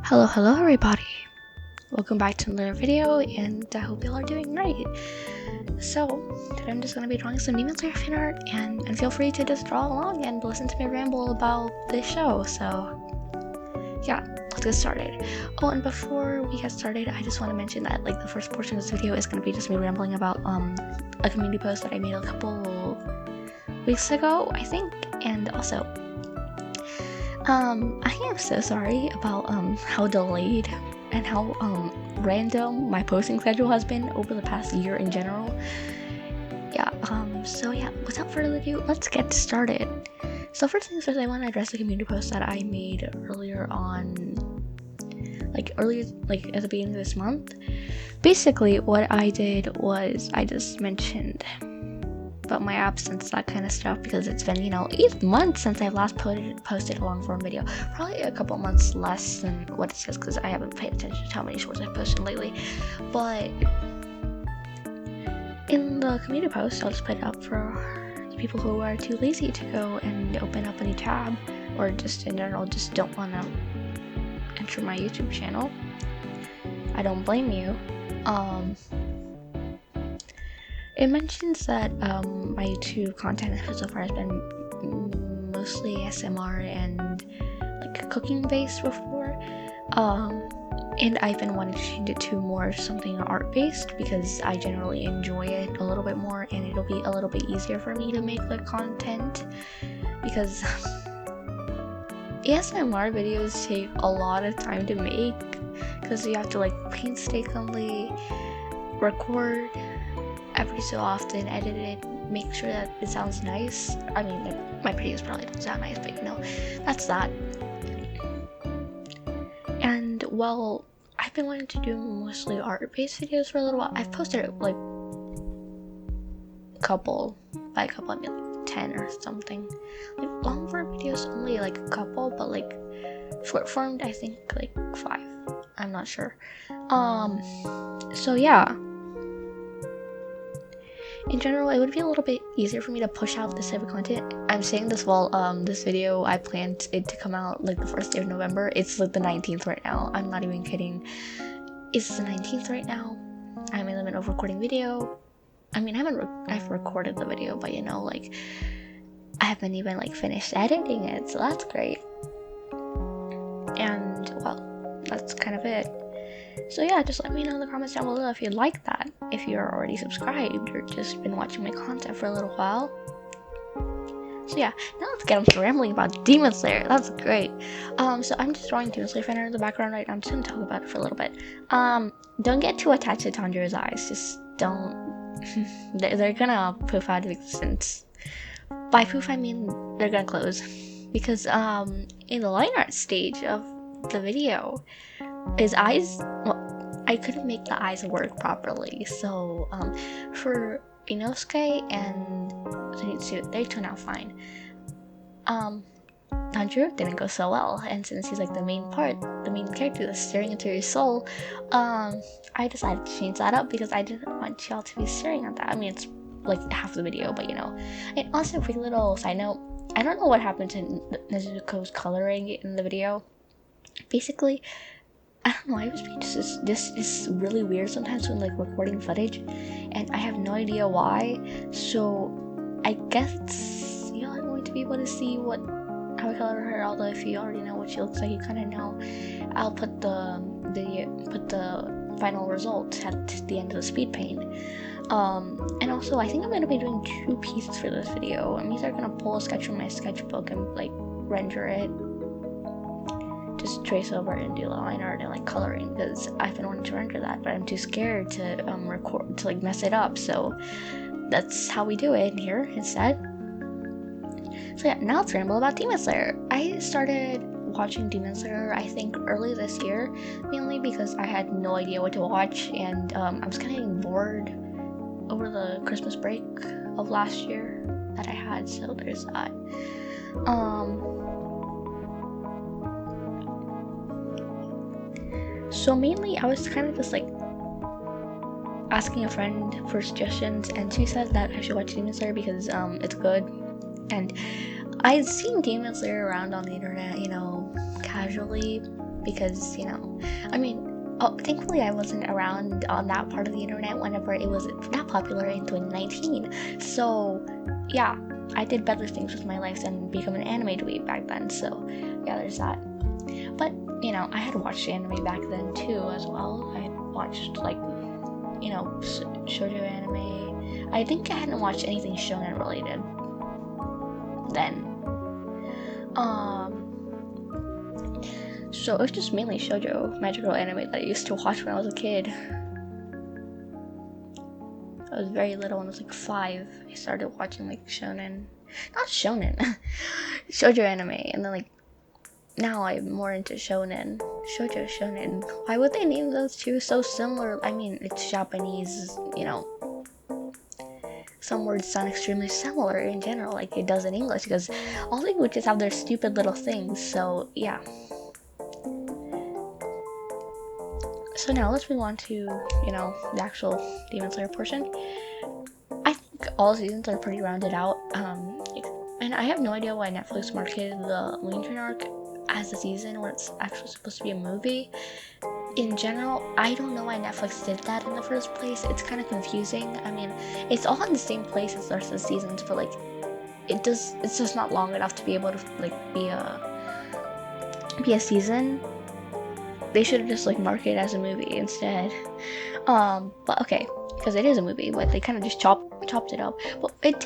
Hello everybody. Welcome back to another video, and I hope y'all are doing great. So, today I'm just going to be drawing some Demon Slayer fan art, and feel free to just draw along and listen to me ramble about this show. So, yeah, let's get started. Oh, and before we get started, I just want to mention that the first portion of this video is going to be just me rambling about a community post that I made a couple weeks ago, I think, and also I am so sorry about how delayed and how random my posting schedule has been over the past year in general. So without further ado, let's get started. So first things first, I want to address the community post that I made earlier at the beginning of this month. Basically, what I did was I just mentioned about my absence, that kind of stuff, because it's been 8 months since I've last posted a long form video. Probably a couple months less than what it says, because I haven't paid attention to how many shorts I've posted lately. But in the community post, I'll just put it up for the people who are too lazy to go and open up a new tab, or just in general just don't want to enter my YouTube channel. I don't blame you. It mentions that my YouTube content so far has been mostly SMR and cooking based before, and I've been wanting to change it to more something art based because I generally enjoy it a little bit more, and it'll be a little bit easier for me to make the content, because ASMR videos take a lot of time to make because you have to painstakingly record every so often, edit it, make sure that it sounds nice. I mean, my videos probably don't sound nice, but that's that. And well, I've been wanting to do mostly art-based videos for a little while. I've posted a couple, by a couple I mean 10 or something. Long form videos only a couple, but short formed I think 5. I'm not sure. So yeah. In general, it would be a little bit easier for me to push out this type of content. I'm saying this while this video, I planned it to come out the first day of November. It's the 19th right now. I'm not even kidding. It's the 19th right now. I'm in the middle of recording video. I mean, I've recorded the video, but I haven't even finished editing it, so that's great. And well, that's kind of it. So yeah, just let me know in the comments down below if you'd like that, if you're already subscribed or just been watching my content for a little while. So yeah, now let's get into rambling about Demon Slayer. That's great. So I'm just drawing Demon Slayer fan art in the background right now. I'm just gonna talk about it for a little bit. Don't get too attached to Tanjiro's eyes. Just don't. They're gonna poof out of existence. By poof I mean they're gonna close, because in the line art stage of the video, his eyes, I couldn't make the eyes work properly, so for Inosuke and Zenitsu, they turned out fine. Tanjiro didn't go so well, and since he's the main character that's staring into his soul, I decided to change that up because I didn't want y'all to be staring at that. I mean, it's half the video, but And also, quick little side note, I don't know what happened to Nezuko's coloring in the video. Basically, I don't know, Ibispaint this is really weird sometimes when recording footage, and I have no idea why. So I guess y'all are going to be able to see how I color her, although if you already know what she looks like, you kind of know. I'll put the final result at the end of the speed paint. And also I think I'm going to be doing 2 pieces for this video. I'm either going to pull a sketch from my sketchbook and render it, just trace over it and do line art and coloring, because I've been wanting to render that, but I'm too scared to record, to mess it up, so that's how we do it here instead. So yeah, now let's ramble about Demon Slayer. I started watching Demon Slayer I think early this year, mainly because I had no idea what to watch, and I was kind of getting bored over the Christmas break of last year that I had, so there's that. So mainly I was kind of just asking a friend for suggestions, and she said that I should watch Demon Slayer because it's good. And I'd seen Demon Slayer around on the internet, casually, because, you know, I mean, thankfully I wasn't around on that part of the internet whenever it was that popular in 2019. So yeah, I did better things with my life than become an anime dweeb back then. So yeah, there's that. But you know, I had watched anime back then too as well. I had watched like, you know, shoujo anime. I think I hadn't watched anything shonen related then. So it was just mainly shoujo magical anime that I used to watch when I was a kid. I was very little, when I was like 5. I started watching like shonen, not shonen, shoujo anime, and then like now I'm more into shonen, shoujo shonen. Why would they name those two so similar? I mean, it's Japanese, you know. Some words sound extremely similar in general, like it does in English, because all languages have their stupid little things. So yeah. So now let's move on to, you know, the actual Demon Slayer portion. I think all seasons are pretty rounded out, and I have no idea why Netflix marketed the Moon Train arc as a season when it's actually supposed to be a movie. In general, I don't know why Netflix did that in the first place. It's kind of confusing. I mean, it's all in the same place as the rest of the seasons, but like, it's just not long enough to be able to like be a season. They should have just like marketed it as a movie instead. But okay, because it is a movie, but they kind of just chopped it up. But it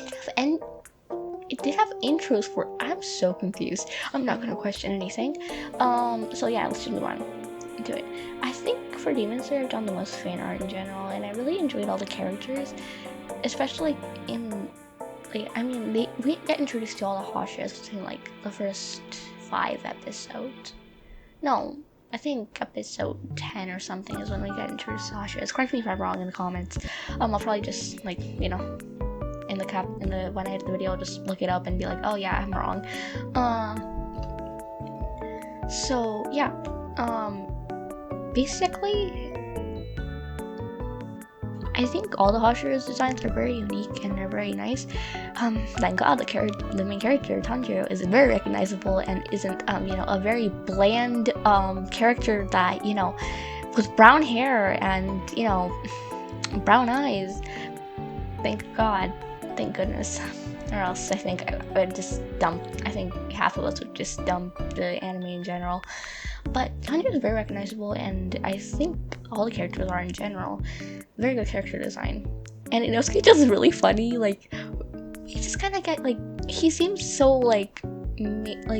did have intros for. I'm so confused. I'm not gonna question anything. So yeah, let's just move on to it. I think for Demon Slayer, I've done the most fan art in general, and I really enjoyed all the characters, especially in like, I mean, we get introduced to all the Hashas in like the first 5 episodes. No, I think episode 10 or something is when we get introduced to Hashas. Correct me if I'm wrong in the comments. I'll probably just like, you know, when I edit the video, I'll just look it up and be like, oh yeah, I'm wrong. So yeah, basically, I think all the Hashira's designs are very unique and they're very nice. Thank God the main character, Tanjiro, is very recognizable and isn't, you know, a very bland character that, you know, with brown hair and, you know, brown eyes. Thank God. Thank goodness. Or else I think I would just I think half of us would just dump the anime in general. But Tanjiro is very recognizable, and I think all the characters are in general. Very good character design. And Inosuke just really funny, like, he just kind of get, like, he seems so, like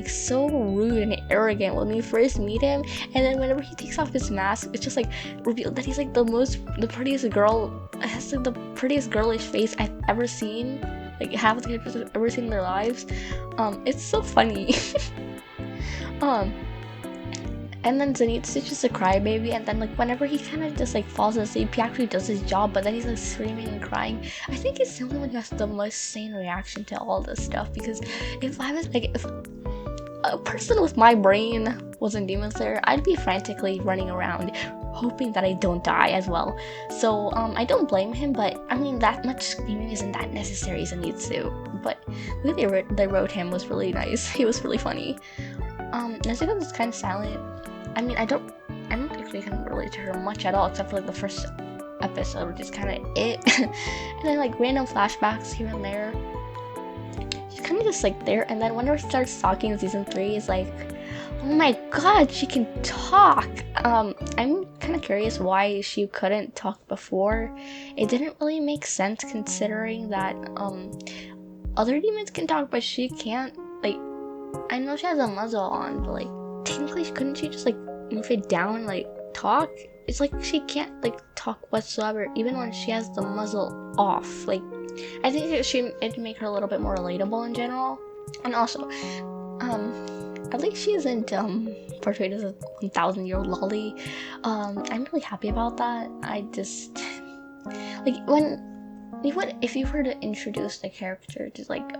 so rude and arrogant when we first meet him, and then whenever he takes off his mask, it's just, like, revealed that he's, like, the prettiest girl, has, like, the prettiest girlish face I've ever seen. Like, half of the characters I've ever seen in their lives. It's so funny. And then Zenitsu's just a crybaby, and then like whenever he kind of just like falls asleep, he actually does his job, but then he's like screaming and crying. I think he's the only one who has the most sane reaction to all this stuff, because if a person with my brain was in Demon Slayer, I'd be frantically running around hoping that I don't die as well. So I don't blame him, but I mean, that much screaming isn't that necessary, Zenitsu. But the way they wrote him was really nice. He was really funny. Nezuko was kind of silent. I mean, I don't actually kind of relate to her much at all, except for like the first episode, which is kind of it. And then like random flashbacks here and there. She's kind of just like there, and then whenever she starts talking in season 3, it's like, oh my god, she can talk. I'm kind of curious why she couldn't talk before. It didn't really make sense considering that other demons can talk, but she can't. Like, I know she has a muzzle on, but like, technically, couldn't she just like move it down and like talk? It's like she can't like talk whatsoever, even when she has the muzzle off. Like, I think it'd make her a little bit more relatable in general. And also, at least she isn't portrayed as a 1,000-year-old lolly. I'm really happy about that. I just like if you were to introduce the character to like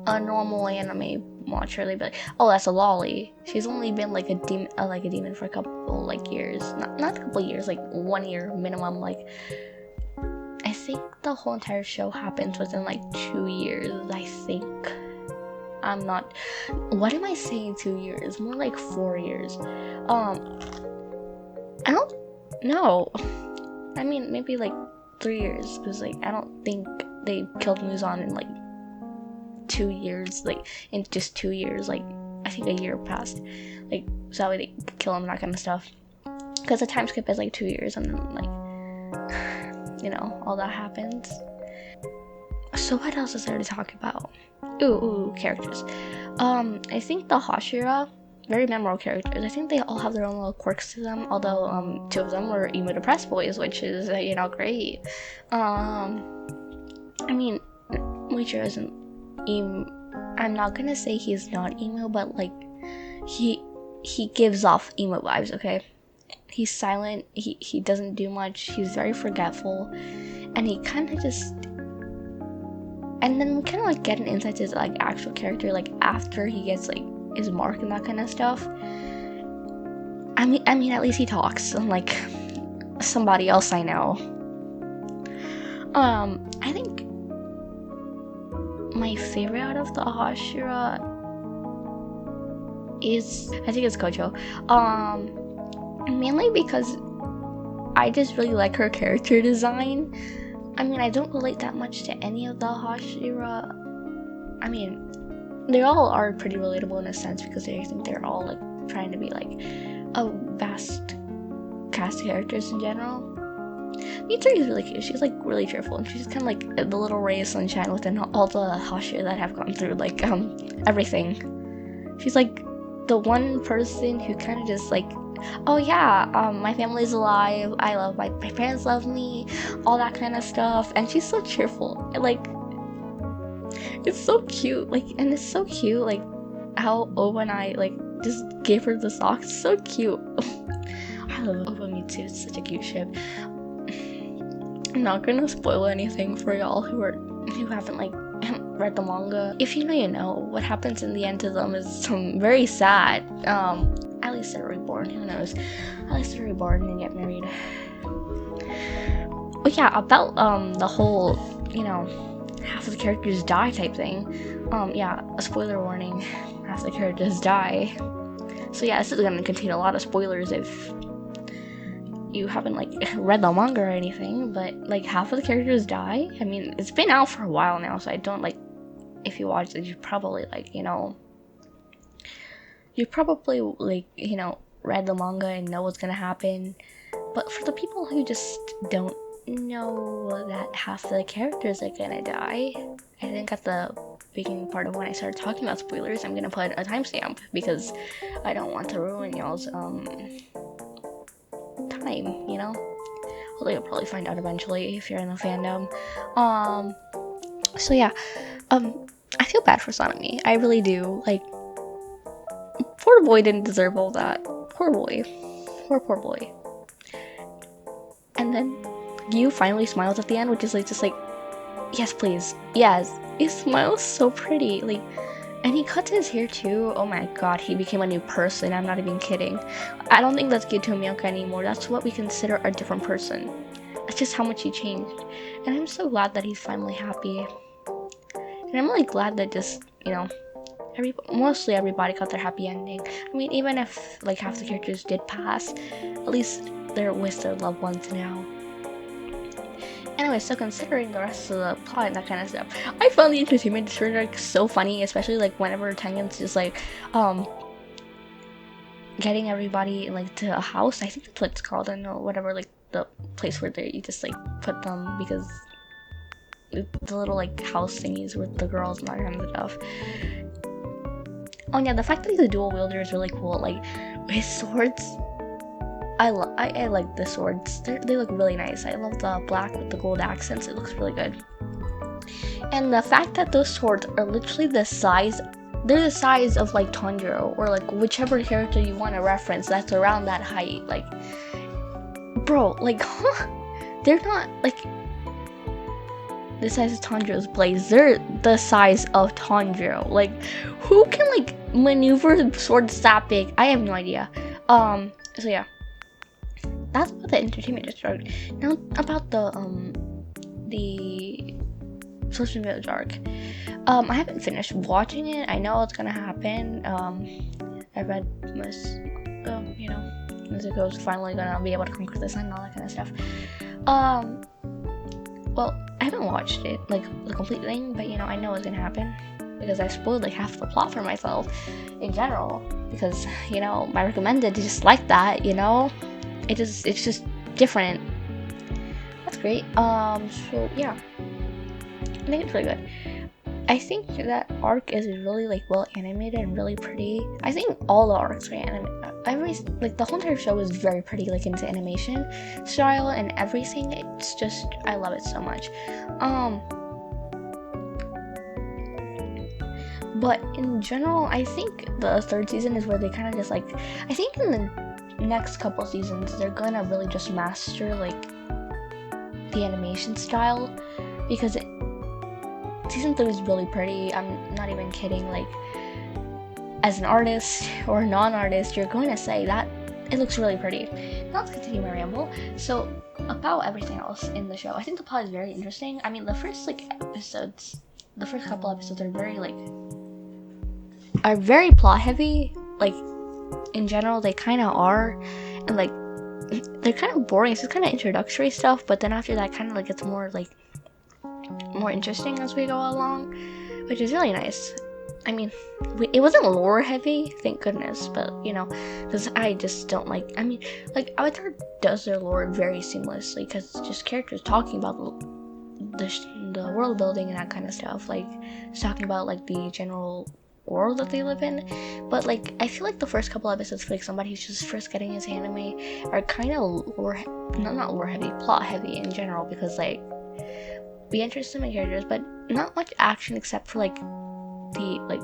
a normal anime watcher, they'd be like, oh, that's a lolly. She's only been like a demon for a couple like years, not a couple years, like 1 year minimum. Like, I think the whole entire show happens within like 2 years, I think. I'm not. What am I saying? 2 years? More like 4 years. I don't know. I mean, maybe like 3 years, because like I don't think they killed Muzan in like 2 years. Like in just 2 years. Like I think a year passed. Like so that way they could kill him and that kind of stuff. Because the time skip is like 2 years, and then like all that happens. So what else is there to talk about? Ooh, characters. I think the Hashira, very memorable characters. I think they all have their own little quirks to them. Although 2 of them were emo depressed boys, which is great. I mean, Muichiro isn't emo. I'm not gonna say he's not emo, but like he gives off emo vibes. Okay, he's silent. He doesn't do much. He's very forgetful, and he kind of just. And then we kind of like get an insight to his like actual character, like after he gets like his mark and that kind of stuff. I mean, at least he talks, unlike somebody else I know. I think my favorite out of the Hashira is, I think it's Kocho. Mainly because I just really like her character design. I mean, I don't relate that much to any of the Hashira. I mean, they all are pretty relatable in a sense, because I think they're all like trying to be like a vast cast of characters in general. Mitsuri is really cute. She's like really cheerful, and she's kind of like the little ray of sunshine within all the Hashira that have gone through like everything. She's like the one person who kind of just like, oh yeah, my family's alive, I love my parents love me, all that kind of stuff. And she's so cheerful, like it's so cute, like, and it's so cute like how Oba and I like just gave her the socks. So cute. I love Oba and Mitsu. It's such a cute ship. I'm not gonna spoil anything for y'all who haven't like read the manga. If you know, you know. What happens in the end to them is very sad. At least they're reborn. Who knows? At least they're reborn and get married. But yeah, about the whole half of the characters die type thing. Yeah, a spoiler warning. Half the characters die. So yeah, this is gonna contain a lot of spoilers if you haven't like read the manga or anything, but like half of the characters die. I mean, it's been out for a while now, so I don't like, if you watch it, you probably like you probably like read the manga and know what's gonna happen. But for the people who just don't know that half the characters are gonna die, I think at the beginning part of when I started talking about spoilers, I'm gonna put a timestamp, because I don't want to ruin y'all's time, although you'll probably find out eventually if you're in the fandom. So yeah, I feel bad for Sanemi. I really do. Like, poor boy didn't deserve all that. Poor boy. Poor boy. And then you finally smiles at the end, which is like just like, yes please, yes. He smiles so pretty, like, and he cuts his hair too. Oh my god, he became a new person. I'm not even kidding. I don't think that's Gito Mioka anymore. That's what we consider a different person. That's just how much he changed. And I'm so glad that he's finally happy. And I'm really glad that just, mostly everybody got their happy ending. I mean, even if like half the characters did pass, at least they're with their loved ones now. Anyway, so considering the rest of the plot and that kind of stuff, I found the entertainment district like so funny, especially like whenever Tengen's just like getting everybody like to a house. I think that's what it's called. I don't know, whatever, like the place where you just like put them, because the little like house thingies with the girls and that kind of stuff. Oh yeah, the fact that he's a dual wielder is really cool. Like his swords, I like the swords. They look really nice. I love the black with the gold accents. It looks really good. And the fact that those swords are literally the size, they're the size of like Tanjiro, or like whichever character you want to reference that's around that height. Like, bro, like, they're not like the size of Tanjiro's blades. They're the size of Tanjiro. Like, who can like maneuver swords that big? I have no idea. So yeah, that's about the entertainment district. Now about the Social Village arc. I haven't finished watching it. I know it's gonna happen. I read most, Nezuko's finally gonna be able to conquer the sun and all that kind of stuff. Well, I haven't watched it, like, the complete thing, but, I know it's gonna happen, because I spoiled, like, half the plot for myself, in general, because, my recommended is just like that, it's just different. That's great. So, yeah, I think it's really good. I think that arc is really, like, well animated and really pretty. I think all the arcs are animated. The whole entire show is very pretty, like, into animation style and everything. It's just, I love it so much. But in general, I think the third season is where they kind of just, like, I think in the next couple seasons, they're gonna really just master, like, the animation style, because season 3 is really pretty. I'm not even kidding. Like, as an artist or non-artist, you're going to say that it looks really pretty. Now let's continue my ramble. So, about everything else in the show, I think the plot is very interesting. I mean, the first couple episodes are very plot heavy. Like, in general, they kind of are, and like, they're kind of boring. It's just kind of introductory stuff, but then after that, kind of like gets more interesting as we go along, which is really nice. I mean, it wasn't lore heavy, thank goodness, but because I just don't like. I mean, like, Avatar does their lore very seamlessly, because it's just characters talking about the world building and that kind of stuff. Like, it's talking about, like, the general world that they live in. But, like, I feel like the first couple episodes for, like, somebody who's just first getting his anime are kind of not lore heavy, plot heavy in general, because, like, be interested in my characters, but not much action except for, like, the, like,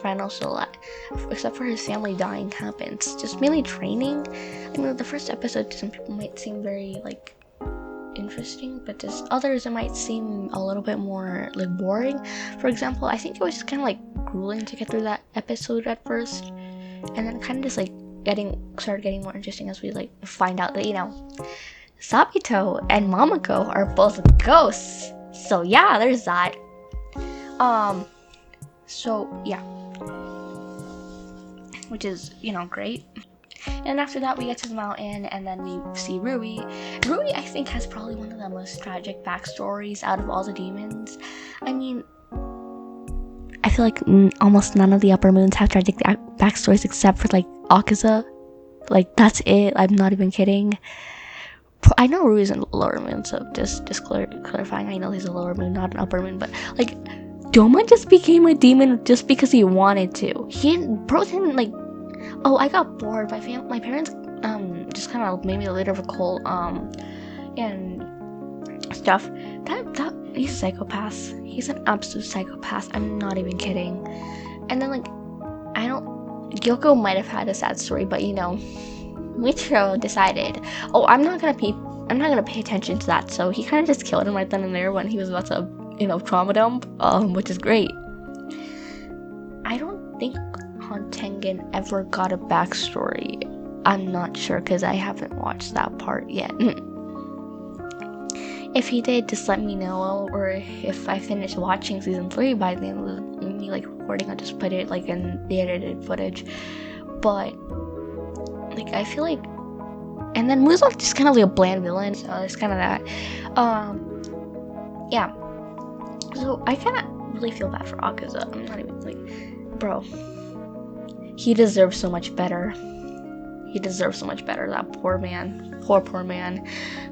final soul, except for his family dying happens. Just mainly training. I mean, the first episode to some people might seem very, like, interesting, but to others it might seem a little bit more, like, boring. For example, I think it was just kind of, like, grueling to get through that episode at first, and then kind of just, like, started getting more interesting as we, like, find out that, Sabito and Mamako are both ghosts. So yeah, there's that. So yeah. Which is, great. And after that, we get to the mountain, and then we see Rui. Rui, I think, has probably one of the most tragic backstories out of all the demons. I mean, I feel like almost none of the upper moons have tragic backstories except for, like, Akaza. Like, that's it. I'm not even kidding. I know Rui is a lower moon, so just clarifying, I know he's a lower moon, not an upper moon, but, like, Doma just became a demon just because he wanted to. Bro didn't, like, oh, I got bored. My parents, just kind of made me a leader of a cult, and stuff. That, he's a psychopath. He's an absolute psychopath. I'm not even kidding. And then, like, Gyoko might have had a sad story, but, Michiro decided, oh, I'm not gonna pay attention to that. So he kind of just killed him right then and there when he was about to, trauma dump, which is great. I don't think Han Tengen ever got a backstory. I'm not sure, because I haven't watched that part yet. If he did, just let me know, or if I finish watching season 3 by the end of me, like, recording, I'll just put it, like, in the edited footage. But, like, I feel like, and then Muzak just kind of like a bland villain, so it's kind of that. Yeah. So I kind of really feel bad for Akaza. I'm not even, like, bro, he deserves so much better. He deserves so much better. That poor man. Poor man.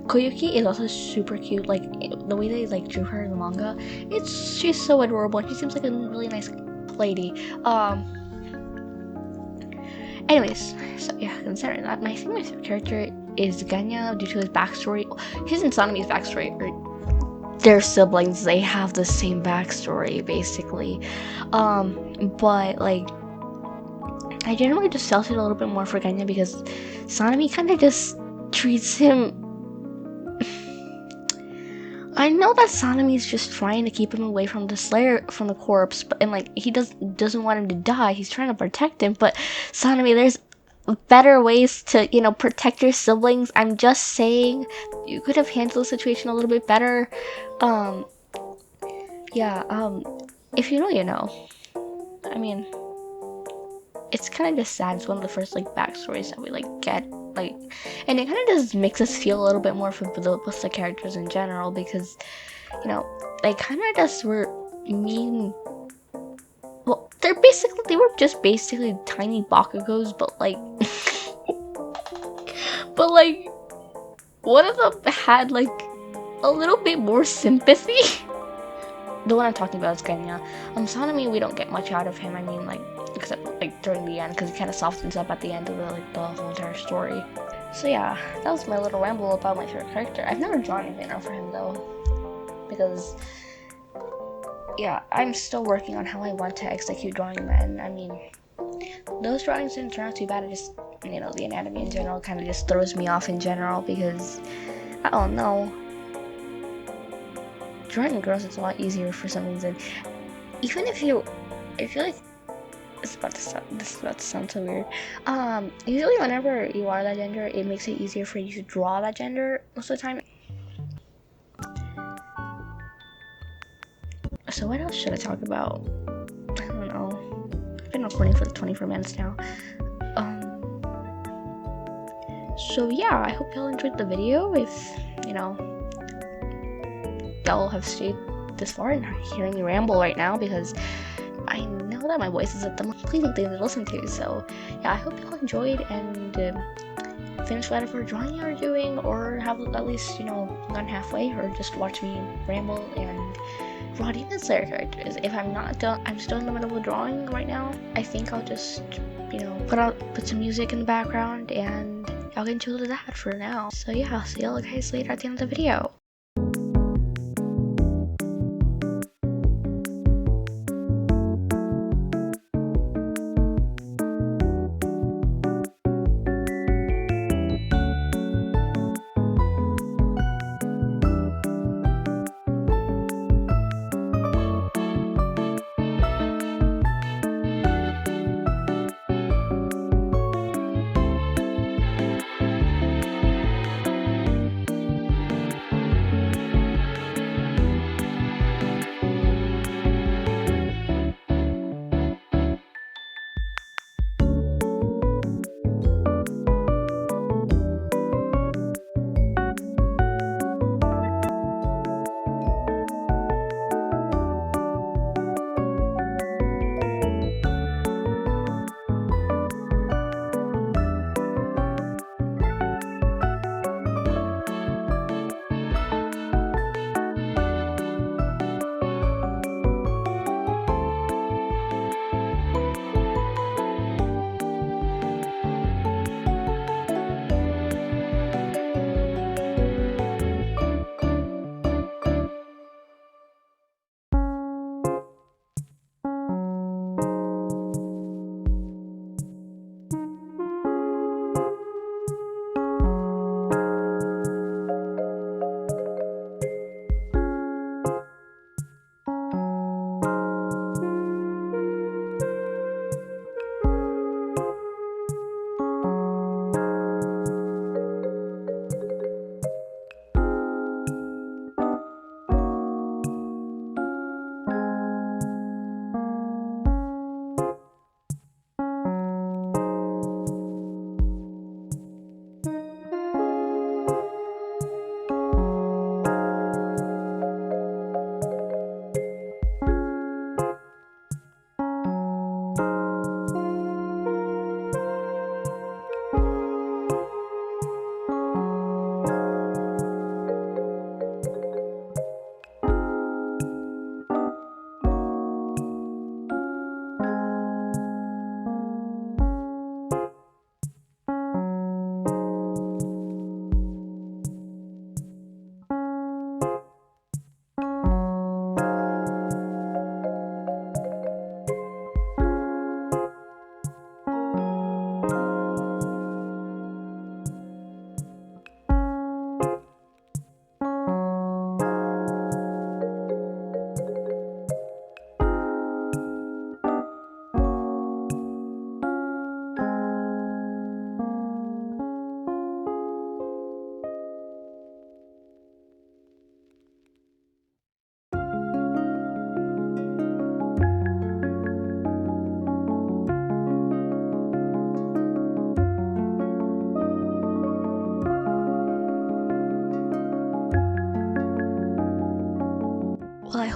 Koyuki is also super cute. Like, the way they, like, drew her in the manga, she's so adorable, and she seems like a really nice lady. Anyways, so yeah, considering that, I think my favorite character is Genya due to his backstory. His and Sanemi's backstory, they're siblings, they have the same backstory, basically. But, like, I generally just felt it a little bit more for Genya because Sanemi kind of just treats him. I know that Sanemi's just trying to keep him away from the Slayer, from the corpse, and, like, he doesn't want him to die. He's trying to protect him, but Sanemi, there's better ways to, you know, protect your siblings. I'm just saying you could have handled the situation a little bit better. Um, yeah, if you know, you know. I mean, it's kind of just sad. It's one of the first like backstories that we like get, like, and it kind of just makes us feel a little bit more for with the characters in general, because, you know, they kind of just were mean. Well, they were just basically tiny Bakugos, but like, but like, one of them had like a little bit more sympathy. The one I'm talking about is Genya. Sanemi, we don't get much out of him. I mean, like, except like during the end, because he kind of softens up at the end of the whole entire story. So yeah, that was my little ramble about my favorite character. I've never drawn anything out for him though, because yeah, I'm still working on how I want to execute drawing men. I mean, those drawings didn't turn out too bad. It just, you know, the anatomy in general kind of just throws me off in general, because I don't know. Drawing girls is a lot easier for some reason. Even if you like, this is about to sound so weird. Usually whenever you are that gender, it makes it easier for you to draw that gender most of the time. So what else should I talk about? I don't know. I've been recording for 24 minutes now. So yeah, I hope y'all enjoyed the video. If, you know, y'all have stayed this far and hearing me ramble right now, because I know that my voice is at the most pleasing thing to listen to. So yeah, I hope y'all enjoyed and finish whatever drawing you're doing, or have at least, you know, gone halfway, or just watch me ramble and draw Demon Slayer characters. If I'm not done, I'm still in the middle of drawing right now, I think I'll just, you know, put some music in the background and y'all can chill to that for now. So yeah, I'll see y'all guys later at the end of the video.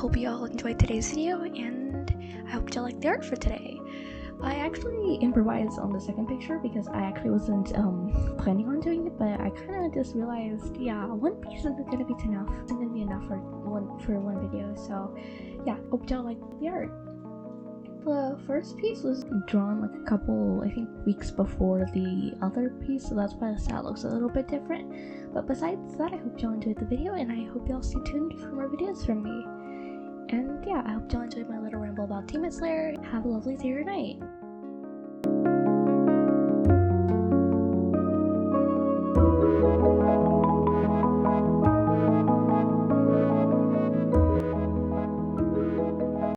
hope you all enjoyed today's video, and I hope you liked the art for today. I actually improvised on the second picture because I actually wasn't planning on doing it, but I kind of just realized, yeah, one piece isn't gonna be enough. It's gonna be enough for one video. So yeah, hope y'all liked the art. The first piece was drawn like a couple, I think, weeks before the other piece, so that's why the style looks a little bit different. But besides that, I hope y'all enjoyed the video, and I hope y'all stay tuned for more videos from me. And yeah, I hope y'all enjoyed my little ramble about Team SLAYER. Have a lovely day or night.